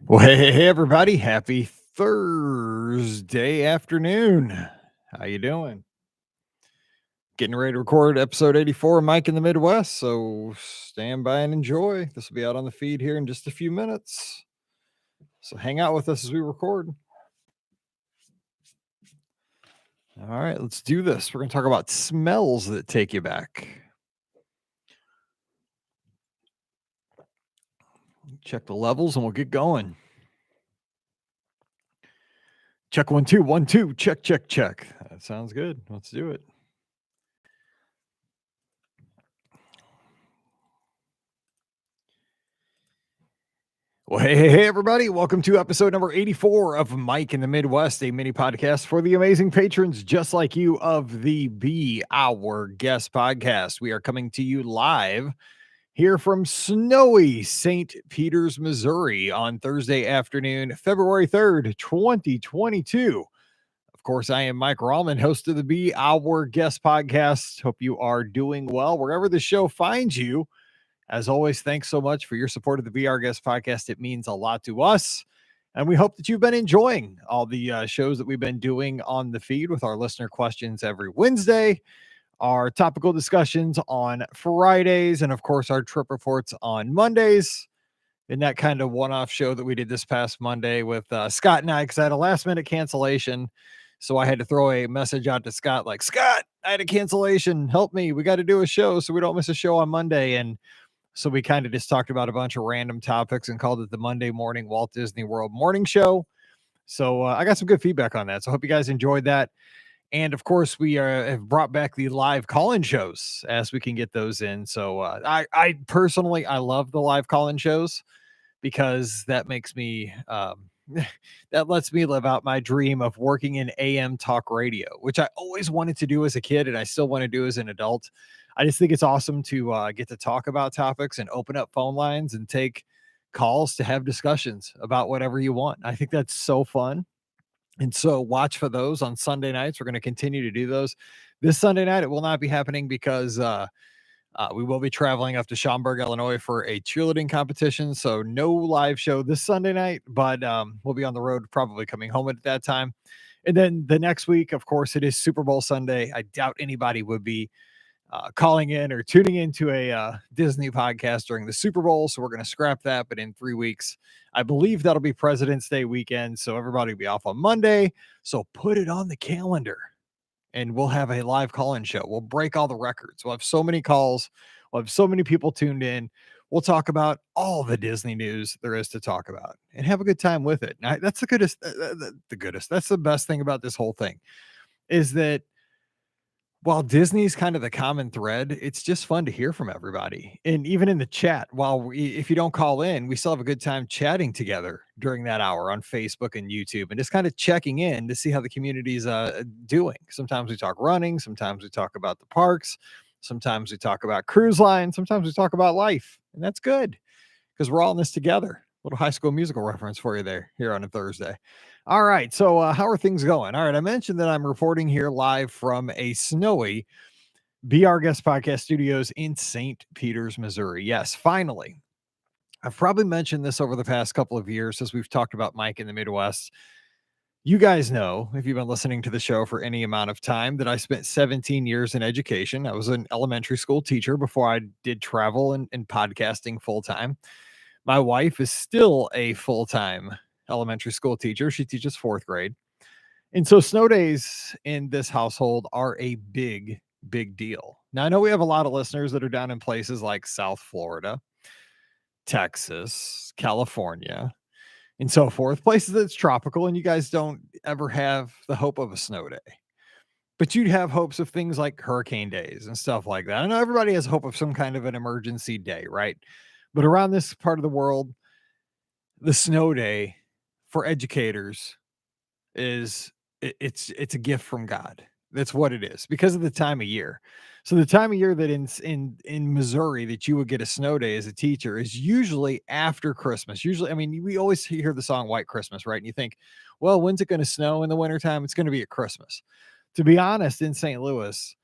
Well, hey, everybody. Happy Thursday afternoon. How you doing? Getting ready to record episode 84 of Mike in the Midwest, so stand by and enjoy. This will be out on the feed here in just a few minutes. So hang out with us as we record. All right, let's do this. We're going to talk about smells that take you back. Check the levels and we'll get going. Check 1 2 1 2. Check. That sounds good. Let's do it. Well, hey, everybody. Welcome to episode number 84 of Mike in the Midwest, a mini podcast for the amazing patrons just like you of the Be Our Guest podcast. We are coming to you live here from snowy St. Peters, Missouri on Thursday afternoon, February 3rd, 2022. Of course, I am Mike Rallman, host of the Be Our Guest podcast. Hope you are doing well wherever the show finds you. As always, thanks so much for your support of the Be Our Guest podcast. It means a lot to us. And we hope that you've been enjoying all the shows that we've been doing on the feed with our listener questions every Wednesday, our topical discussions on Fridays, and of course, our trip reports on Mondays. In that kind of one-off show that we did this past Monday with Scott and I, because I had a last-minute cancellation. So I had to throw a message out to Scott like, Scott, I had a cancellation. Help me. We got to do a show so we don't miss a show on Monday. And so we kind of just talked about a bunch of random topics and called it the Monday Morning Walt Disney World Morning Show. So I got some good feedback on that. So I hope you guys enjoyed that. And of course, we have brought back the live call-in shows as we can get those in. So I personally, I love the live call-in shows because that makes me, that lets me live out my dream of working in AM talk radio, which I always wanted to do as a kid and I still want to do as an adult. I just think it's awesome to get to talk about topics and open up phone lines and take calls to have discussions about whatever you want. I think that's so fun. And so watch for those on Sunday nights. We're going to continue to do those. This Sunday night, it will not be happening because we will be traveling up to Schaumburg, Illinois for a cheerleading competition. So no live show this Sunday night, but we'll be on the road, probably coming home at that time. And then the next week, of course, it is Super Bowl Sunday. I doubt anybody would be calling in or tuning into a Disney podcast during the Super Bowl. So we're going to scrap that. But in 3 weeks, I believe that'll be President's Day weekend. So everybody will be off on Monday. So put it on the calendar and we'll have a live call-in show. We'll break all the records. We'll have so many calls. We'll have so many people tuned in. We'll talk about all the Disney news there is to talk about and have a good time with it. And that's the goodest, That's the best thing about this whole thing is that while Disney's kind of the common thread, it's just fun to hear from everybody. And even in the chat, if you don't call in, we still have a good time chatting together during that hour on Facebook and YouTube and just kind of checking in to see how the community's doing. Sometimes we talk running, sometimes we talk about the parks, sometimes we talk about cruise lines, sometimes we talk about life. And that's good because we're all in this together. Little High School Musical reference for you there here on a Thursday. All right. So how are things going? All right. I mentioned that I'm reporting here live from a snowy Be Our Guest podcast studios in St. Peters, Missouri. Yes, finally. I've probably mentioned this over the past couple of years as we've talked about Mike in the Midwest. You guys know, if you've been listening to the show for any amount of time, that I spent 17 years in education. I was an elementary school teacher before I did travel and podcasting full time. My wife is still a full-time elementary school teacher. She teaches 4th grade. And so snow days in this household are a big, big deal. Now, I know we have a lot of listeners that are down in places like South Florida, Texas, California, and so forth, places that's tropical, and you guys don't ever have the hope of a snow day. But you'd have hopes of things like hurricane days and stuff like that. I know everybody has hope of some kind of an emergency day, right? But around this part of the world, the snow day for educators it's a gift from God. That's what it is because of the time of year. So the time of year that in Missouri that you would get a snow day as a teacher is usually after Christmas. Usually, I mean, we always hear the song White Christmas, right? And you think, well, when's it going to snow in the wintertime? It's going to be at Christmas. To be honest, in St. Louis,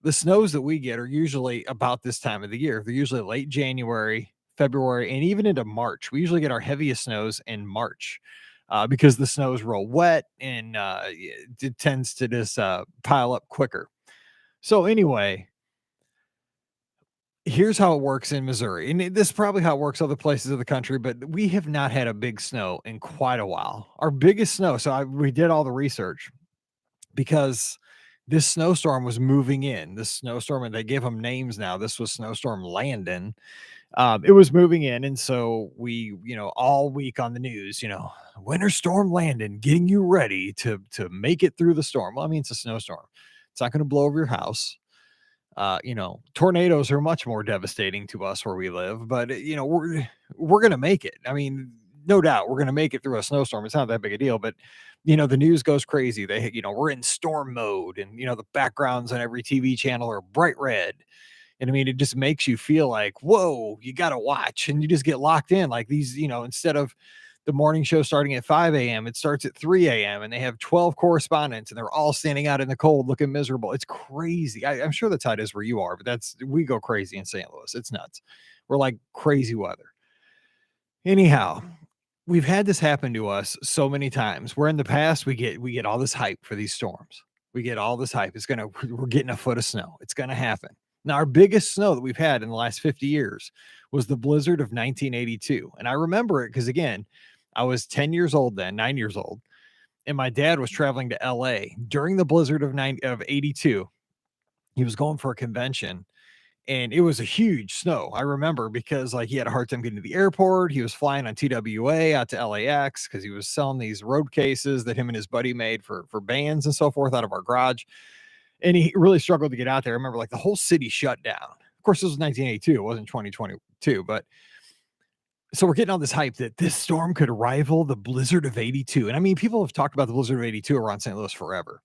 the snows that we get are usually about this time of the year. They're usually late January, February, and even into March. We usually get our heaviest snows in March because the snow is real wet and it tends to just pile up quicker. So, anyway, here's how it works in Missouri. And this is probably how it works other places of the country, but we have not had a big snow in quite a while. Our biggest snow, we did all the research because this snowstorm was moving in. This snowstorm, and they give them names now. This was Snowstorm Landon. It was moving in, and so we, all week on the news, winter storm Landon, getting you ready to make it through the storm. Well, I mean, it's a snowstorm. It's not going to blow over your house. Tornadoes are much more devastating to us where we live, but we're gonna make it. I mean, no doubt we're gonna make it through a snowstorm. It's not that big a deal, but the news goes crazy. We're in storm mode, and the backgrounds on every TV channel are bright red. And I mean, it just makes you feel like, whoa, you got to watch. And you just get locked in like these, instead of the morning show starting at 5 a.m., it starts at 3 a.m. and they have 12 correspondents and they're all standing out in the cold looking miserable. It's crazy. I'm sure that's how it is where you are, but we go crazy in St. Louis. It's nuts. We're like crazy weather. Anyhow, we've had this happen to us so many times where in the past we get all this hype for these storms. We get all this hype. We're getting a foot of snow. It's going to happen. Now, our biggest snow that we've had in the last 50 years was the blizzard of 1982. And I remember it because, again, I was 10 years old then, 9 years old, and my dad was traveling to LA during the blizzard of 82. He was going for a convention, and it was a huge snow. I remember because he had a hard time getting to the airport. He was flying on TWA out to LAX because he was selling these road cases that him and his buddy made for bands and so forth out of our garage. And he really struggled to get out there. I remember the whole city shut down. Of course, this was 1982. It wasn't 2022, but so we're getting all this hype that this storm could rival the blizzard of 82. And I mean, people have talked about the blizzard of 82 around St. Louis forever.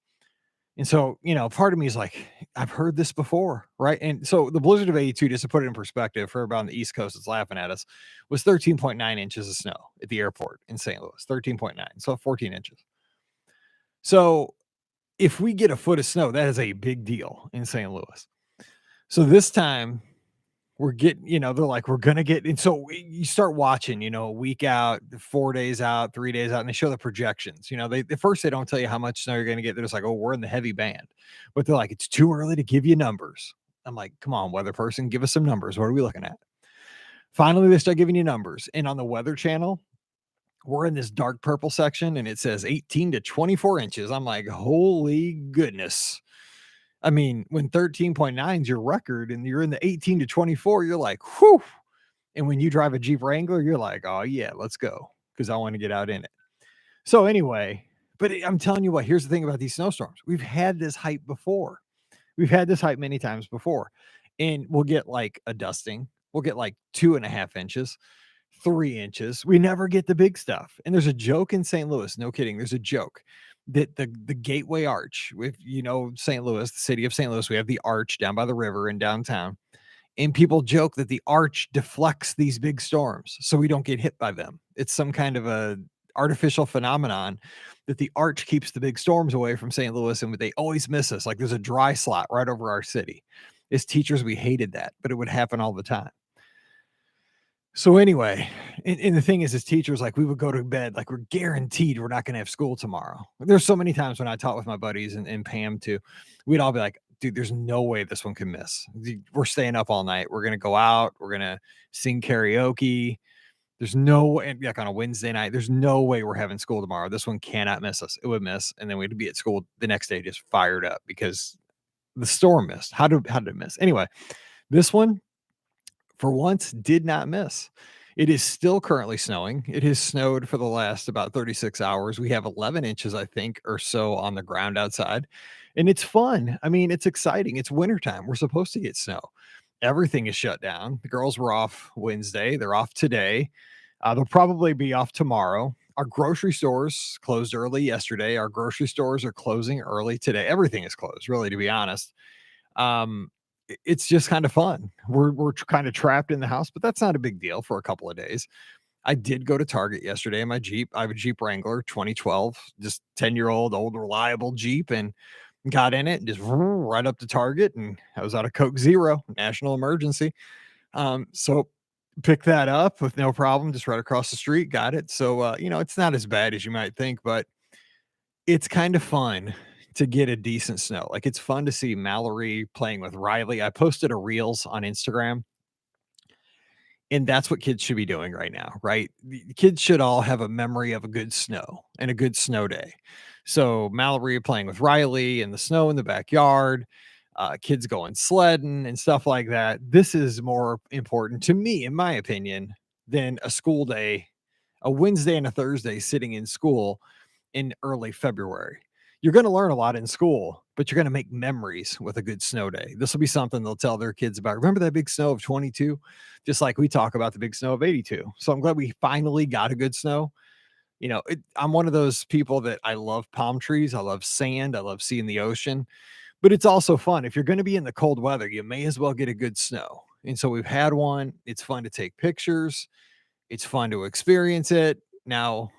And so, part of me is like, I've heard this before, right? And so the blizzard of 82, just to put it in perspective for everybody on the East Coast that's laughing at us, was 13.9 inches of snow at the airport in St. Louis, 13.9, so 14 inches. So if we get a foot of snow, that is a big deal in St. Louis. So this time we're getting, they're like, we're going to get, and so you start watching, a week out, 4 days out, 3 days out, and they show the projections. They don't tell you how much snow you're going to get. They're just like, oh, we're in the heavy band, but they're like, it's too early to give you numbers. I'm like, come on, weather person, give us some numbers. What are we looking at? Finally, they start giving you numbers. And on the Weather Channel, we're in this dark purple section and it says 18 to 24 inches. I'm like, holy goodness. I mean, when 13.9 is your record and you're in the 18 to 24, you're like, whew. And when you drive a Jeep Wrangler, you're like, oh yeah, let's go. Because I want to get out in it. So anyway, but I'm telling you what, here's the thing about these snowstorms. We've had this hype before. We've had this hype many times before. And we'll get a dusting. We'll get 2.5 inches. 3 inches. We never get the big stuff. And there's a joke in St. Louis. No kidding. There's a joke that the Gateway Arch, if St. Louis, the city of St. Louis, we have the arch down by the river in downtown. And people joke that the arch deflects these big storms so we don't get hit by them. It's some kind of a artificial phenomenon that the arch keeps the big storms away from St. Louis, and they always miss us. There's a dry slot right over our city. As teachers, we hated that, but it would happen all the time. So anyway, and the thing is, as teachers, we would go to bed, we're guaranteed we're not going to have school tomorrow. There's so many times when I taught with my buddies and Pam too, we'd all be like, dude, there's no way this one can miss. We're staying up all night. We're going to go out. We're going to sing karaoke. There's no way, on a Wednesday night, there's no way we're having school tomorrow. This one cannot miss us. It would miss. And then we'd be at school the next day just fired up because the storm missed. How did it miss? Anyway, this one, for once, did not miss. It is still currently snowing. It has snowed for the last about 36 hours. We have 11 inches, I think, or so on the ground outside. And it's fun. I mean, it's exciting. It's wintertime. We're supposed to get snow. Everything is shut down. The girls were off Wednesday. They're off today. They'll probably be off tomorrow. Our grocery stores closed early yesterday. Our grocery stores are closing early today. Everything is closed, really, to be honest. It's just kind of fun. We're kind of trapped in the house, but that's not a big deal for a couple of days. I did go to Target yesterday in my Jeep. I have a Jeep Wrangler 2012, just 10-year-old old reliable Jeep, and got in it and just right up to Target, and I was out of Coke Zero, national emergency. So pick that up with no problem, just right across the street. Got it. So, it's not as bad as you might think, but it's kind of fun to get a decent snow. Like, it's fun to see Mallory playing with Riley. I posted a reels on Instagram, and that's what kids should be doing right now, right? The kids should all have a memory of a good snow and a good snow day. So Mallory playing with Riley in the snow in the backyard, kids going sledding and stuff like that. This is more important to me, in my opinion, than a school day, a Wednesday and a Thursday sitting in school in early February. You're going to learn a lot in school, but you're going to make memories with a good snow day. This will be something they'll tell their kids about. Remember that big snow of 22? Just like we talk about the big snow of 82. So I'm glad we finally got a good snow. I'm one of those people that I love palm trees. I love sand. I love seeing the ocean, but it's also fun. If you're going to be in the cold weather, you may as well get a good snow. And so we've had one. It's fun to take pictures. It's fun to experience it. Now,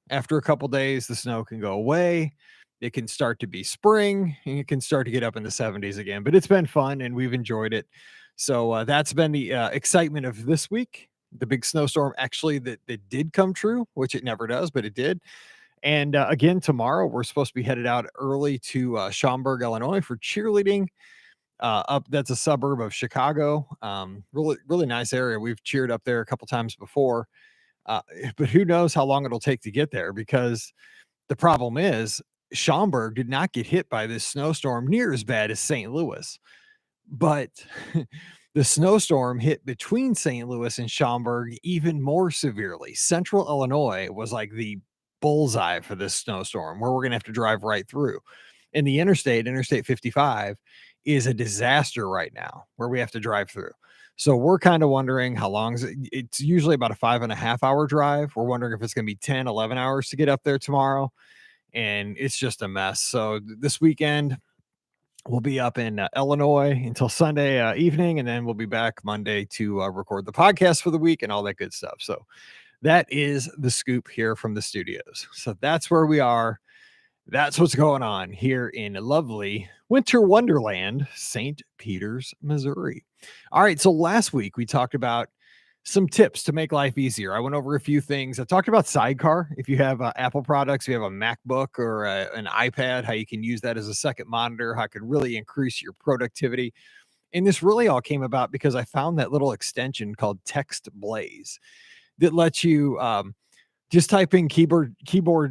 after a couple days, the snow can go away. It can start to be spring and it can start to get up in the 70s again. But it's been fun and we've enjoyed it. So that's been the excitement of this week. The big snowstorm actually that did come true, which it never does, but it did. And again, tomorrow we're supposed to be headed out early to Schaumburg, Illinois for cheerleading. Up that's a suburb of Chicago. Really, really nice area. We've cheered up there a couple times before. But who knows how long it'll take to get there because the problem is Schaumburg did not get hit by this snowstorm near as bad as St. Louis. But the snowstorm hit between St. Louis and Schaumburg even more severely. Central Illinois was like the bullseye for this snowstorm where we're going to have to drive right through. And the Interstate 55, is a disaster right now where we have to drive through. So we're kind of wondering how long is it? It's usually about a 5.5 hour drive. We're wondering if it's going to be 10, 11 hours to get up there tomorrow. And it's just a mess. So this weekend, we'll be up in Illinois until Sunday evening, and then we'll be back Monday to record the podcast for the week and all that good stuff. So that is the scoop here from the studios. So that's where we are. That's what's going on here in lovely winter wonderland, St. Peters, Missouri. All right. So last week we talked about some tips to make life easier. I went over a few things. I talked about Sidecar. If you have Apple products, if you have a MacBook or an iPad, how you can use that as a second monitor, how it could really increase your productivity. And this really all came about because I found that little extension called Text Blaze that lets you just type in keyboard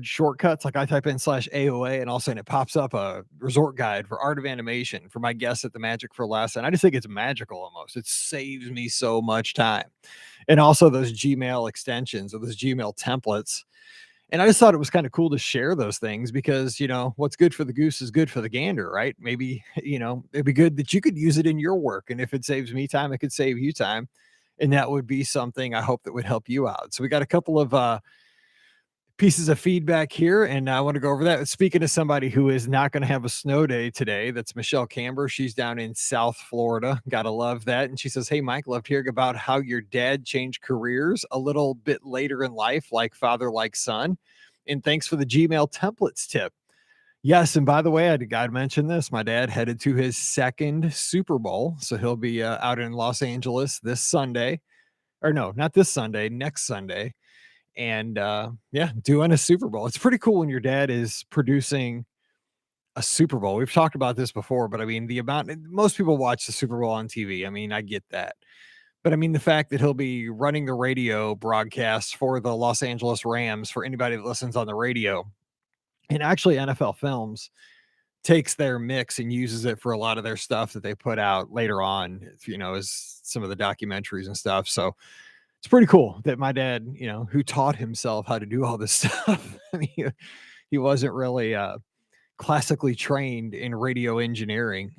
shortcuts. Like I type in /AOA and all of a sudden it pops up a resort guide for art of animation for my guests at the Magic for Less. And I just think it's magical almost. It saves me so much time. And also those Gmail extensions or those Gmail templates. And I just thought it was kind of cool to share those things because, what's good for the goose is good for the gander, right? Maybe, it'd be good that you could use it in your work. And if it saves me time, it could save you time. And that would be something I hope that would help you out. So we got a couple of pieces of feedback here, and I want to go over that. Speaking of somebody who is not going to have a snow day today, that's Michelle Camber. She's down in South Florida. Gotta love that. And she says, "Hey, Mike, love to hear about how your dad changed careers a little bit later in life, like father, like son. And thanks for the Gmail templates tip." Yes, and by the way, I got to mention this. My dad headed to his second Super Bowl, so he'll be out in Los Angeles this Sunday. Or no, not this Sunday, next Sunday. And doing a Super Bowl. It's pretty cool when your dad is producing a Super Bowl. We've talked about this before, but I mean, most people watch the Super Bowl on TV. I mean, I get that. But I mean, the fact that he'll be running the radio broadcasts for the Los Angeles Rams for anybody that listens on the radio. And actually, NFL Films takes their mix and uses it for a lot of their stuff that they put out later on, as some of the documentaries and stuff. So it's pretty cool that my dad, who taught himself how to do all this stuff. I mean, he wasn't really classically trained in radio engineering,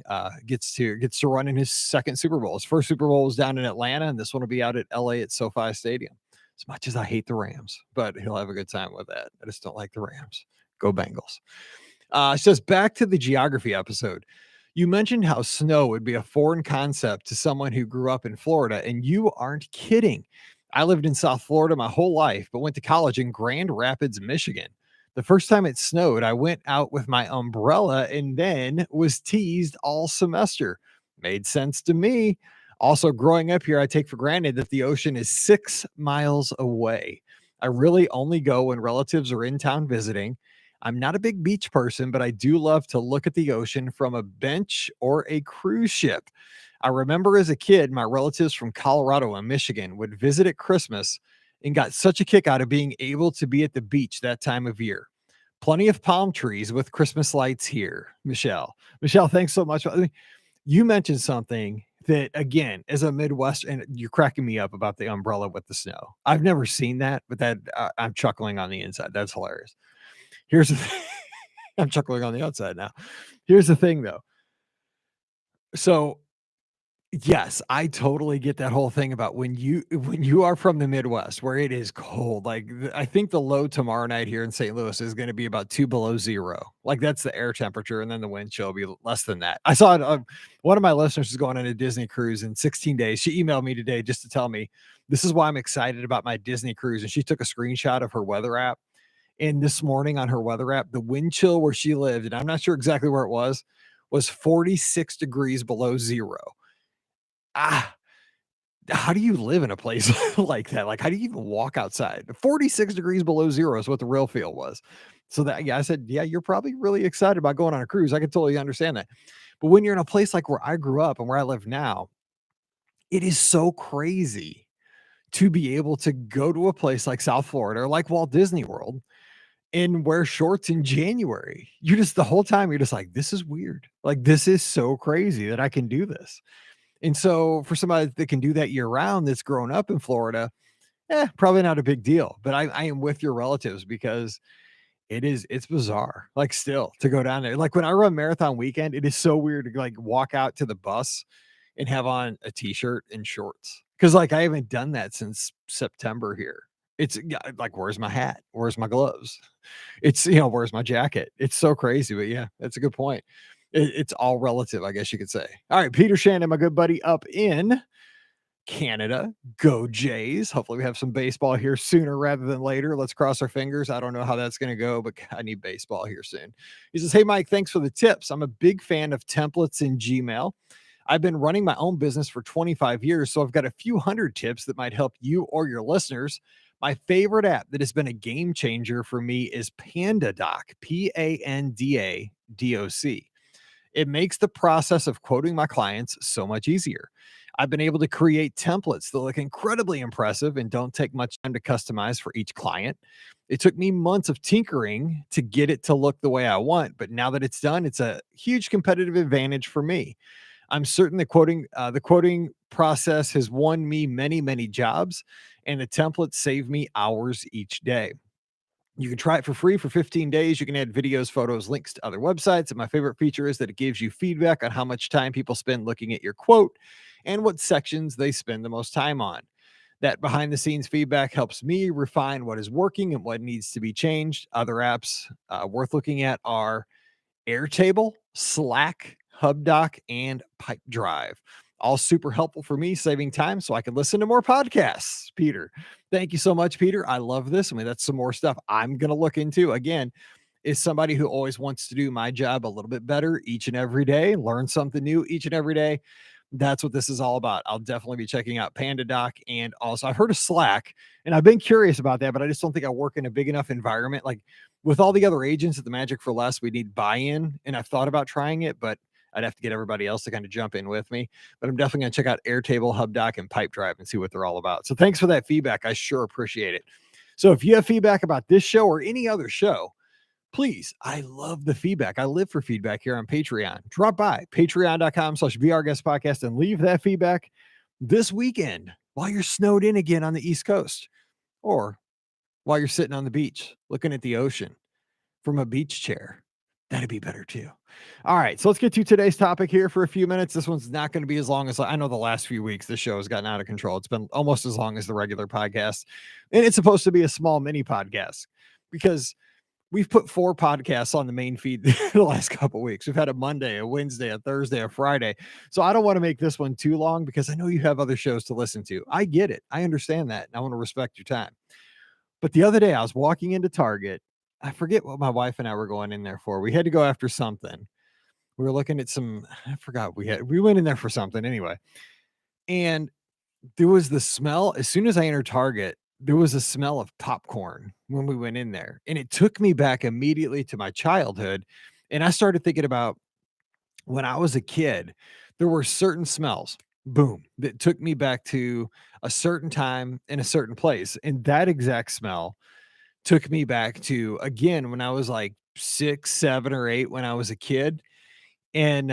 gets to run in his second Super Bowl. His first Super Bowl was down in Atlanta, and this one will be out at LA at SoFi Stadium. As much as I hate the Rams, but he'll have a good time with that. I just don't like the Rams. Go Bengals. It says, back to the geography episode. You mentioned how snow would be a foreign concept to someone who grew up in Florida, and you aren't kidding. I lived in South Florida my whole life, but went to college in Grand Rapids, Michigan. The first time it snowed, I went out with my umbrella and then was teased all semester. Made sense to me. Also, growing up here, I take for granted that the ocean is 6 miles away. I really only go when relatives are in town visiting. I'm not a big beach person, but I do love to look at the ocean from a bench or a cruise ship. I remember as a kid, my relatives from Colorado and Michigan would visit at Christmas and got such a kick out of being able to be at the beach that time of year. Plenty of palm trees with Christmas lights here, Michelle. Michelle, thanks so much. You mentioned something that, again, as a Midwest, and you're cracking me up about the umbrella with the snow. I've never seen that, but I'm chuckling on the inside. That's hilarious. Here's the thing. I'm chuckling on the outside now. Here's the thing, though. So yes, I totally get that whole thing about when you are from the Midwest where it is cold. Like I think the low tomorrow night here in St. Louis is going to be about 2 below 0. Like that's the air temperature, and then the wind chill will be less than that. I saw one of my listeners is going on a Disney cruise in 16 days. She emailed me today just to tell me this is why I'm excited about my Disney cruise, and she took a screenshot of her weather app. And this morning on her weather app, the wind chill where she lived, and I'm not sure exactly where it was 46 degrees below zero. Ah, how do you live in a place like that? Like, how do you even walk outside? 46 degrees below zero is what the real feel was. So that, yeah, I said, yeah, you're probably really excited about going on a cruise. I can totally understand that. But when you're in a place like where I grew up and where I live now, it is so crazy to be able to go to a place like South Florida or like Walt Disney World and wear shorts in January. You just, the whole time, you're just like, this is weird. Like, this is so crazy that I can do this. And so for somebody that can do that year round that's grown up in Florida, probably not a big deal. But I am with your relatives because it's bizarre. Like still to go down there. Like when I run marathon weekend, it is so weird to like walk out to the bus and have on a t-shirt and shorts. Cause like I haven't done that since September here. It's yeah, like, where's my hat? Where's my gloves? It's, where's my jacket? It's so crazy. But yeah, that's a good point. It's all relative, I guess you could say. All right, Peter Shannon, my good buddy up in Canada. Go Jays. Hopefully we have some baseball here sooner rather than later. Let's cross our fingers. I don't know how that's going to go, but I need baseball here soon. He says, hey, Mike, thanks for the tips. I'm a big fan of templates in Gmail. I've been running my own business for 25 years, so I've got a few hundred tips that might help you or your listeners. My favorite app that has been a game changer for me is Pandadoc, Pandadoc. It makes the process of quoting my clients so much easier. I've been able to create templates that look incredibly impressive and don't take much time to customize for each client. It took me months of tinkering to get it to look the way I want, but now that it's done, it's a huge competitive advantage for me. I'm certain the quoting process has won me many, many jobs, and the templates save me hours each day. You can try it for free for 15 days. You can add videos, photos, links to other websites. And my favorite feature is that it gives you feedback on how much time people spend looking at your quote and what sections they spend the most time on. That behind the scenes feedback helps me refine what is working and what needs to be changed. Other apps worth looking at are Airtable, Slack, HubDoc, and Pipedrive. All super helpful for me, saving time so I can listen to more podcasts. Peter, thank you so much, Peter. I love this. I mean, that's some more stuff I'm going to look into. Again, is somebody who always wants to do my job a little bit better each and every day, learn something new each and every day. That's what this is all about. I'll definitely be checking out Pandadoc. And also, I've heard of Slack, and I've been curious about that, but I just don't think I work in a big enough environment. Like with all the other agents at the Magic for Less, we need buy-in, and I've thought about trying it, but I'd have to get everybody else to kind of jump in with me. But I'm definitely going to check out Airtable, HubDoc, and Pipedrive and see what they're all about. So thanks for that feedback. I sure appreciate it. So if you have feedback about this show or any other show, please, I love the feedback. I live for feedback here on Patreon. Drop by patreon.com/BRGuestPodcast and leave that feedback this weekend while you're snowed in again on the East Coast, or while you're sitting on the beach looking at the ocean from a beach chair. That'd be better too. All right, so let's get to today's topic here for a few minutes. This one's not going to be as long as I know the last few weeks. The show has gotten out of control. It's been almost as long as the regular podcast, and it's supposed to be a small mini podcast because we've put 4 podcasts on the main feed the last couple of weeks. We've had a Monday, a Wednesday, a Thursday, a Friday. So I don't want to make this one too long because I know you have other shows to listen to. I get it. I understand that. And I want to respect your time. But the other day I was walking into Target. I forget what my wife and I were going in there for. We had to go after something. We were looking at I forgot we went in there for something anyway. And there was the smell as soon as I entered Target, there was a smell of popcorn when we went in there, and it took me back immediately to my childhood, and I started thinking about when I was a kid, there were certain smells, boom, that took me back to a certain time in a certain place, and that exact smell took me back to, again, when I was, like, 6, 7, or 8 when I was a kid, and,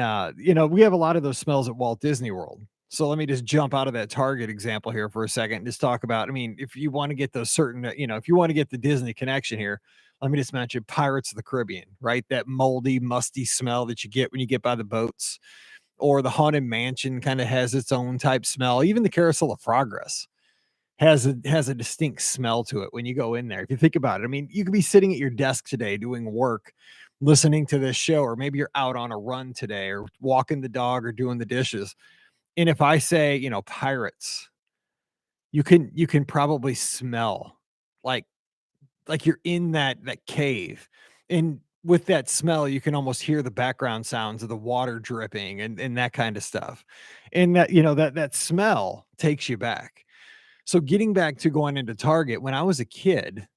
we have a lot of those smells at Walt Disney World. So let me just jump out of that Target example here for a second and just talk about, I mean, if you wanna get those certain, if you wanna get the Disney connection here, let me just mention Pirates of the Caribbean, right? That moldy, musty smell that you get when you get by the boats, or the Haunted Mansion kinda has its own type smell. Even the Carousel of Progress has a distinct smell to it when you go in there. If you think about it, I mean, you could be sitting at your desk today doing work, listening to this show, or maybe you're out on a run today or walking the dog or doing the dishes. And if I say, pirates, you can probably smell like you're in that cave. And with that smell, you can almost hear the background sounds of the water dripping and that kind of stuff. And that smell takes you back. So getting back to going into Target, when I was a kid,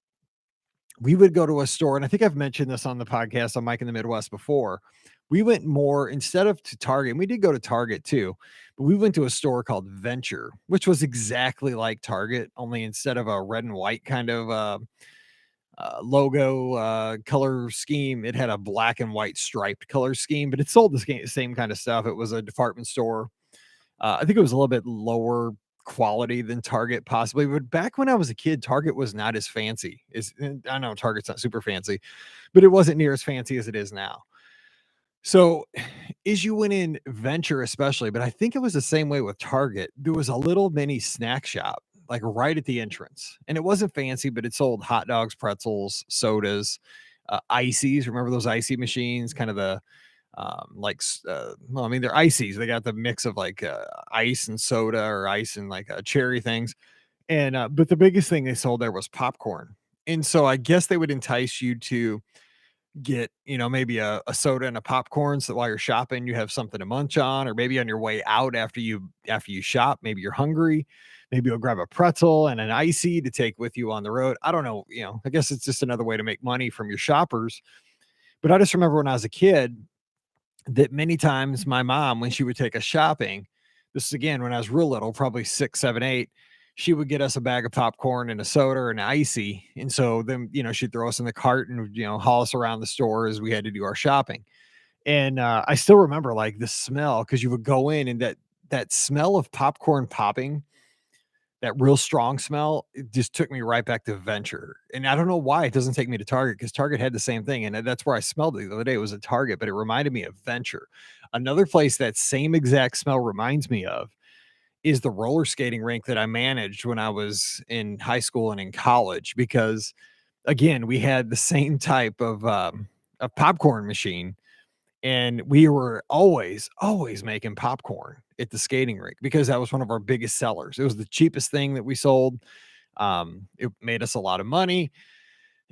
we would go to a store, and I think I've mentioned this on the podcast on Mike in the Midwest before. We went more instead of to Target, and we did go to Target too, but we went to a store called Venture, which was exactly like Target, only instead of a red and white kind of logo color scheme, it had a black and white striped color scheme, but it sold the same kind of stuff. It was a department store. I think it was a little bit lower quality than Target possibly, but back when I was a kid, Target was not as fancy as, and I know Target's not super fancy, but it wasn't near as fancy as it is now. So as you went in Venture especially, but I think it was the same way with Target, there was a little mini snack shop like right at the entrance. And it wasn't fancy, but it sold hot dogs, pretzels, sodas, ices. Remember those icy machines, kind of the well, I mean, they're ices. They got the mix of like ice and soda or ice and like cherry things. And but the biggest thing they sold there was popcorn. And so I guess they would entice you to get, maybe a soda and a popcorn so that while you're shopping, you have something to munch on, or maybe on your way out after you shop, maybe you're hungry. Maybe you'll grab a pretzel and an icy to take with you on the road. I don't know, I guess it's just another way to make money from your shoppers. But I just remember when I was a kid, that many times my mom, when she would take us shopping, this is again when I was real little, probably 6, 7, 8, she would get us a bag of popcorn and a soda or an icy. And so then, she'd throw us in the cart and, haul us around the store as we had to do our shopping. And I still remember like the smell because you would go in and that smell of popcorn popping, that real strong smell, it just took me right back to Venture. And I don't know why it doesn't take me to Target because Target had the same thing. And that's where I smelled it the other day. It was at Target, but it reminded me of Venture. Another place that same exact smell reminds me of is the roller skating rink that I managed when I was in high school and in college. Because again, we had the same type of popcorn machine, and we were always making popcorn at the skating rink because that was one of our biggest sellers. It was the cheapest thing that we sold. It made us a lot of money,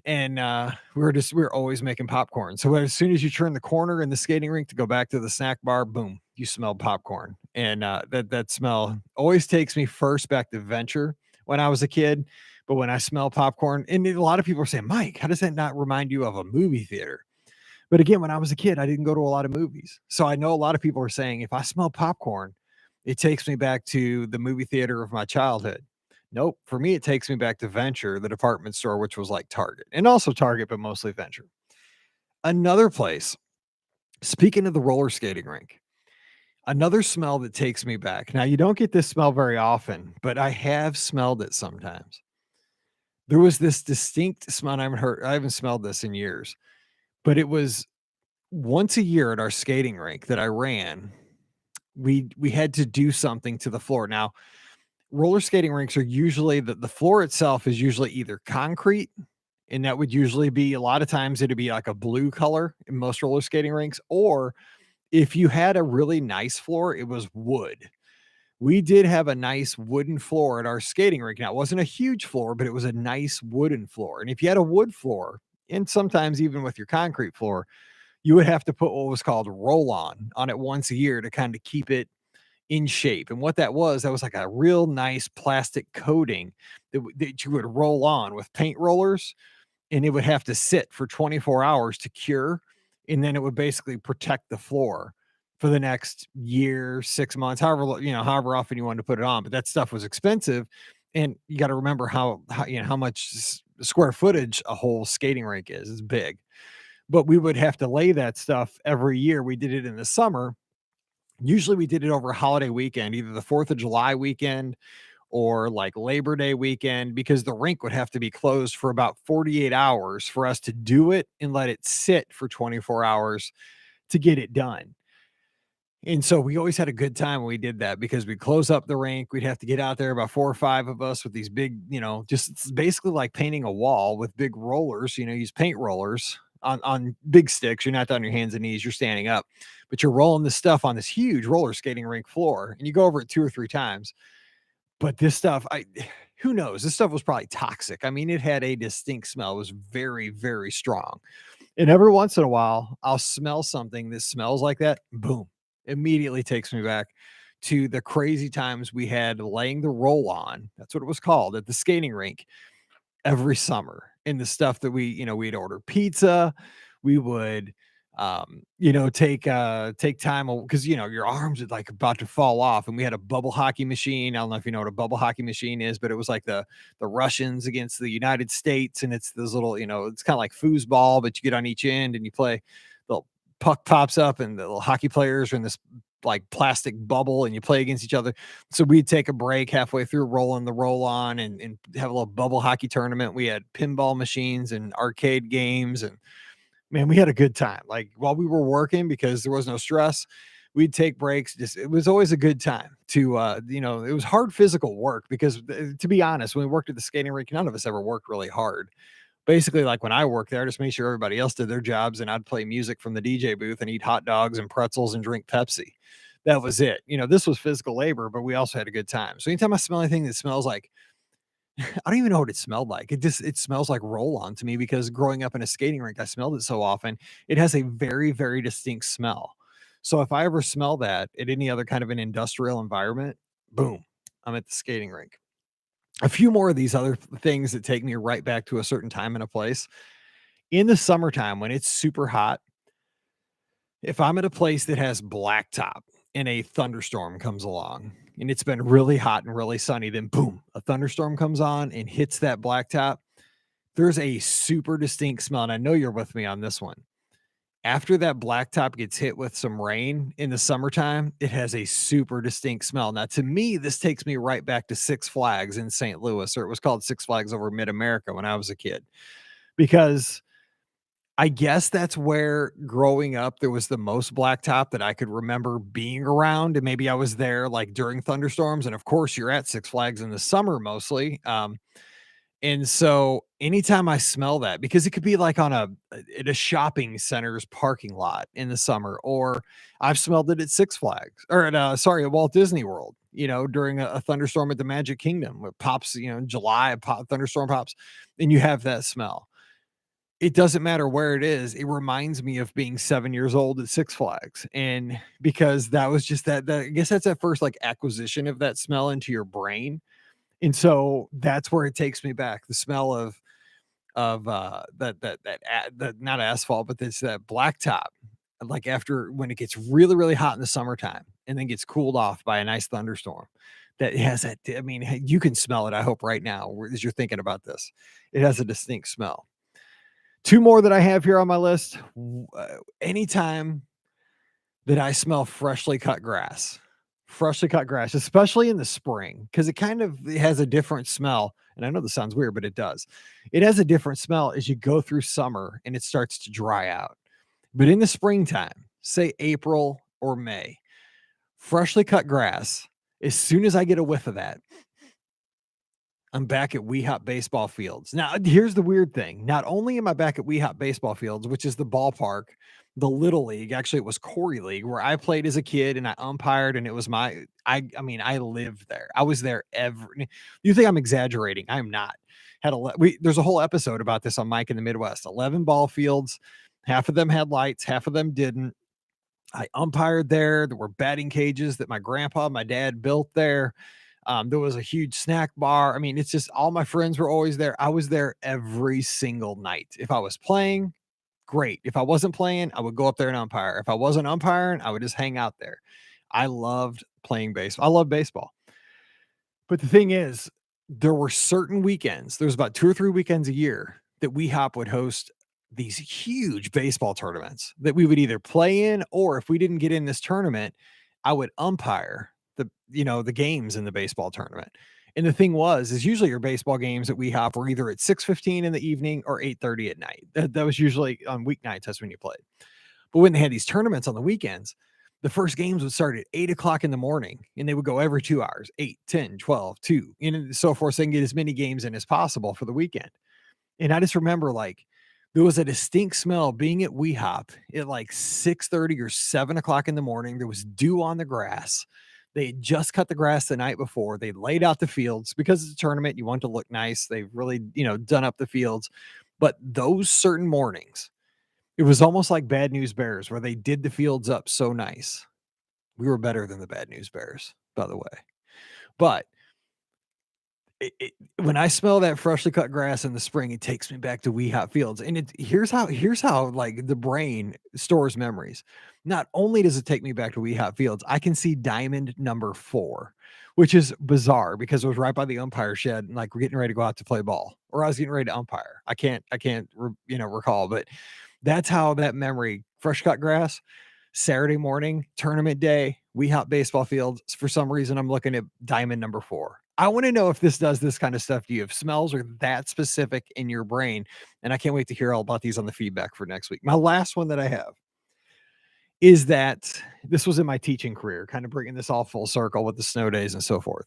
and we were always making popcorn. So as soon as you turn the corner in the skating rink to go back to the snack bar, boom, you smell popcorn. And that smell always takes me first back to Venture when I was a kid. But when I smell popcorn, and a lot of people are saying, Mike, how does that not remind you of a movie theater? But again, when I was a kid, I didn't go to a lot of movies. So I know a lot of people are saying if I smell popcorn, it takes me back to the movie theater of my childhood. Nope. For me, it takes me back to Venture, the department store, which was like Target, and also Target, but mostly Venture. Another place, speaking of the roller skating rink, another smell that takes me back. Now, you don't get this smell very often, but I have smelled it sometimes. There was this distinct smell. And I haven't smelled this in years, but it was once a year at our skating rink that I ran. We had to do something to the floor. Now, roller skating rinks are usually the floor itself is usually either concrete, and that would usually be a lot of times it'd be like a blue color in most roller skating rinks, or if you had a really nice floor, it was wood. We did have a nice wooden floor at our skating rink. Now, it wasn't a huge floor, but it was a nice wooden floor. And if you had a wood floor, and sometimes even with your concrete floor, you would have to put what was called roll on it once a year to kind of keep it in shape. And what that was like a real nice plastic coating that you would roll on with paint rollers, and it would have to sit for 24 hours to cure. And then it would basically protect the floor for the next year, 6 months, however often you wanted to put it on. But that stuff was expensive. And you got to remember how much square footage a whole skating rink is. It's big. But we would have to lay that stuff every year. We did it in the summer. Usually we did it over a holiday weekend, either the 4th of July weekend or like Labor Day weekend, because the rink would have to be closed for about 48 hours for us to do it and let it sit for 24 hours to get it done. And so we always had a good time when we did that because we'd close up the rink. We'd have to get out there, about 4 or 5 of us with these big, just it's basically like painting a wall with big rollers, use paint rollers on big sticks. You're not on your hands and knees, you're standing up, but you're rolling this stuff on this huge roller skating rink floor, and you go over it 2 or 3 times. But this stuff, who knows? This stuff was probably toxic. I mean, it had a distinct smell. It was very, very strong. And every once in a while, I'll smell something that smells like that. Boom. Immediately takes me back to the crazy times we had laying the roll on. That's what it was called at the skating rink every summer. And the stuff that we'd order pizza. We would take time because your arms would like about to fall off. And we had a bubble hockey machine. I don't know if you know what a bubble hockey machine is, but it was like the Russians against the United States. And it's this little, it's kind of like foosball, but you get on each end and you play. The puck pops up and the little hockey players are in this like plastic bubble and you play against each other. So we'd take a break halfway through rolling the roll on and have a little bubble hockey tournament. We had pinball machines and arcade games, and man, we had a good time. Like while we were working, because there was no stress, we'd take breaks. It was always a good time to, it was hard physical work because to be honest, when we worked at the skating rink, none of us ever worked really hard. Basically, like when I worked there, I just made sure everybody else did their jobs, and I'd play music from the DJ booth and eat hot dogs and pretzels and drink Pepsi. That was it. This was physical labor, but we also had a good time. So anytime I smell anything that smells like, I don't even know what it smelled like. It smells like roll on to me because growing up in a skating rink, I smelled it so often. It has a very, very distinct smell. So if I ever smell that at any other kind of an industrial environment, boom, I'm at the skating rink. A few more of these other things that take me right back to a certain time and a place. In the summertime when it's super hot, if I'm at a place that has blacktop and a thunderstorm comes along and it's been really hot and really sunny, then boom, a thunderstorm comes on and hits that blacktop. There's a super distinct smell. And I know you're with me on this one. After that blacktop gets hit with some rain in the summertime, it has a super distinct smell. Now, to me, this takes me right back to Six Flags in St. Louis, or it was called Six Flags over Mid-America when I was a kid, because I guess that's where growing up there was the most blacktop that I could remember being around. And maybe I was there like during thunderstorms. And of course, you're at Six Flags in the summer mostly. And so anytime I smell that, because it could be like at a shopping center's parking lot in the summer, or I've smelled it at Six Flags or at Walt Disney World, during a thunderstorm at the Magic Kingdom. It pops, in July, thunderstorm pops, and you have that smell. It doesn't matter where it is. It reminds me of being 7 years old at Six Flags. And because that was just that I guess that's that first like acquisition of that smell into your brain. And so that's where it takes me back. The smell that not asphalt, but it's that blacktop. Like after when it gets really, really hot in the summertime and then gets cooled off by a nice thunderstorm. That has that. I mean, you can smell it, I hope, right now as you're thinking about this. It has a distinct smell. Two more that I have here on my list. Anytime that I smell freshly cut grass, especially in the spring, because it has a different smell. And I know this sounds weird, but it does. It has a different smell as you go through summer and it starts to dry out. But in the springtime, say April or May, freshly cut grass, as soon as I get a whiff of that, I'm back at Weehop baseball fields. Now, here's the weird thing. Not only am I back at Weehop baseball fields, which is the ballpark, the Little League, actually it was Corey League, where I played as a kid and I umpired, and it was I lived there. I was there you think I'm exaggerating. I am not. There's a whole episode about this on Mike in the Midwest. 11 ball fields. Half of them had lights, half of them didn't. I umpired there. There were batting cages that my grandpa, my dad built there. There was a huge snack bar. I mean, it's just all my friends were always there. I was there every single night. If I was playing, great. If I wasn't playing, I would go up there and umpire. If I wasn't umpiring, I would just hang out there. I loved playing baseball. I love baseball. But the thing is, there were certain weekends, there's about 2 or 3 weekends a year that WeHop would host these huge baseball tournaments that we would either play in, or if we didn't get in this tournament, I would umpire the games in the baseball tournament. And the thing is usually your baseball games at WeHop were either at 6:15 in the evening or 8:30 at night. That was usually on weeknights, that's when you played. But when they had these tournaments on the weekends, the first games would start at 8 o'clock in the morning and they would go every 2 hours, 8, 10, 12, 2, and so forth. So they can get as many games in as possible for the weekend. And I just remember like there was a distinct smell being at WeHop at like 6:30 or 7 o'clock in the morning. There was dew on the grass. They had just cut the grass the night before. They laid out the fields because it's a tournament. You want to look nice. They've really, done up the fields. But those certain mornings, it was almost like Bad News Bears where they did the fields up so nice. We were better than the Bad News Bears, by the way. But when I smell that freshly cut grass in the spring, it takes me back to Wee Hot Fields. And here's how like the brain stores memories. Not only does it take me back to Wee Hot Fields, I can see diamond number 4, which is bizarre because it was right by the umpire shed, and like we're getting ready to go out to play ball, or I was getting ready to umpire. I can't recall, but that's how that memory, fresh cut grass, Saturday morning, tournament day, Wee Hop baseball field. For some reason, I'm looking at diamond number 4. I want to know if this does this kind of stuff to you, if smells are that specific in your brain. And I can't wait to hear all about these on the feedback for next week. My last one that I have is that this was in my teaching career, kind of bringing this all full circle with the snow days and so forth.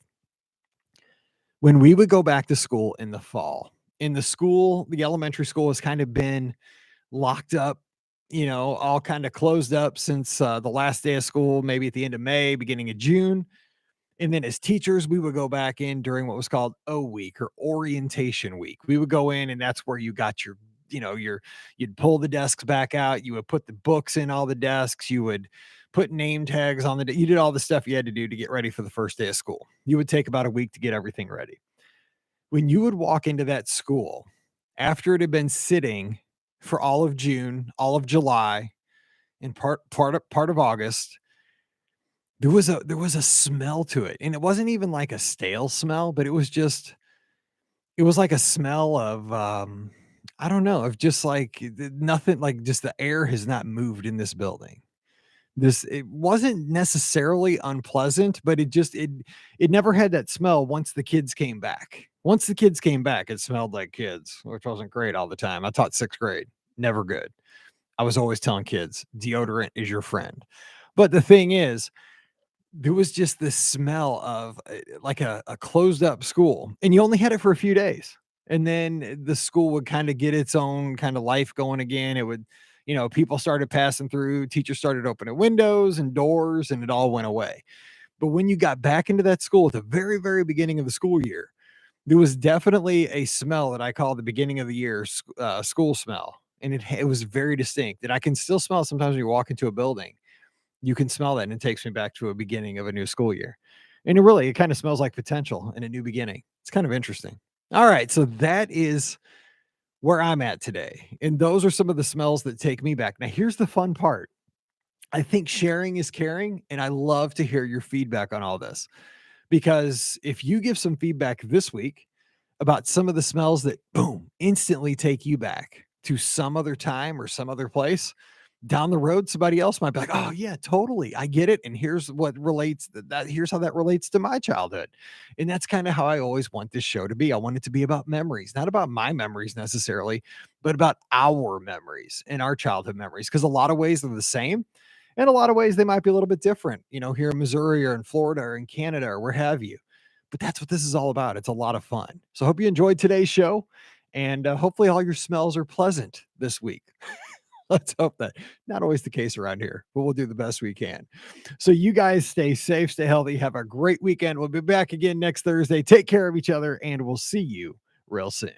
When we would go back to school in the fall, the elementary school has kind of been locked up, all kind of closed up since the last day of school, maybe at the end of May, beginning of June. And then as teachers, we would go back in during what was called O week or orientation week. We would go in and that's where you got you'd pull the desks back out. You would put the books in all the desks. You would put name tags on you did all the stuff you had to do to get ready for the first day of school. You would take about a week to get everything ready. When you would walk into that school after it had been sitting for all of June, all of July, and part of August, there was a smell to it. And it wasn't even like a stale smell, but it was like a smell of I don't know, of just like nothing, like just the air has not moved in this building. It wasn't necessarily unpleasant, but it never had that smell once the kids came back. Once the kids came back, it smelled like kids, which wasn't great all the time. I taught 6th grade. Never good. I was always telling kids, deodorant is your friend. But the thing is, there was just this smell of like a closed up school, and you only had it for a few days. And then the school would kind of get its own kind of life going again. It would, people started passing through, teachers started opening windows and doors, and it all went away. But when you got back into that school at the very, very beginning of the school year, there was definitely a smell that I call the beginning of the year school smell. And it was very distinct that I can still smell sometimes when you walk into a building. You can smell that, and it takes me back to a beginning of a new school year. And it kind of smells like potential and a new beginning. It's kind of interesting. All right, so that is where I'm at today. And those are some of the smells that take me back. Now, here's the fun part. I think sharing is caring, and I love to hear your feedback on all this. Because if you give some feedback this week about some of the smells that, boom, instantly take you back to some other time or some other place, down the road, somebody else might be like, "Oh yeah, totally. I get it. And here's what relates here's how that relates to my childhood." And that's kind of how I always want this show to be. I want it to be about memories, not about my memories necessarily, but about our memories and our childhood memories. Because a lot of ways they're the same, and a lot of ways they might be a little bit different, here in Missouri or in Florida or in Canada or where have you. But that's what this is all about. It's a lot of fun. So I hope you enjoyed today's show. And hopefully all your smells are pleasant this week. Let's hope that. Not always the case around here, but we'll do the best we can. So you guys stay safe, stay healthy, have a great weekend. We'll be back again next Thursday. Take care of each other, and we'll see you real soon.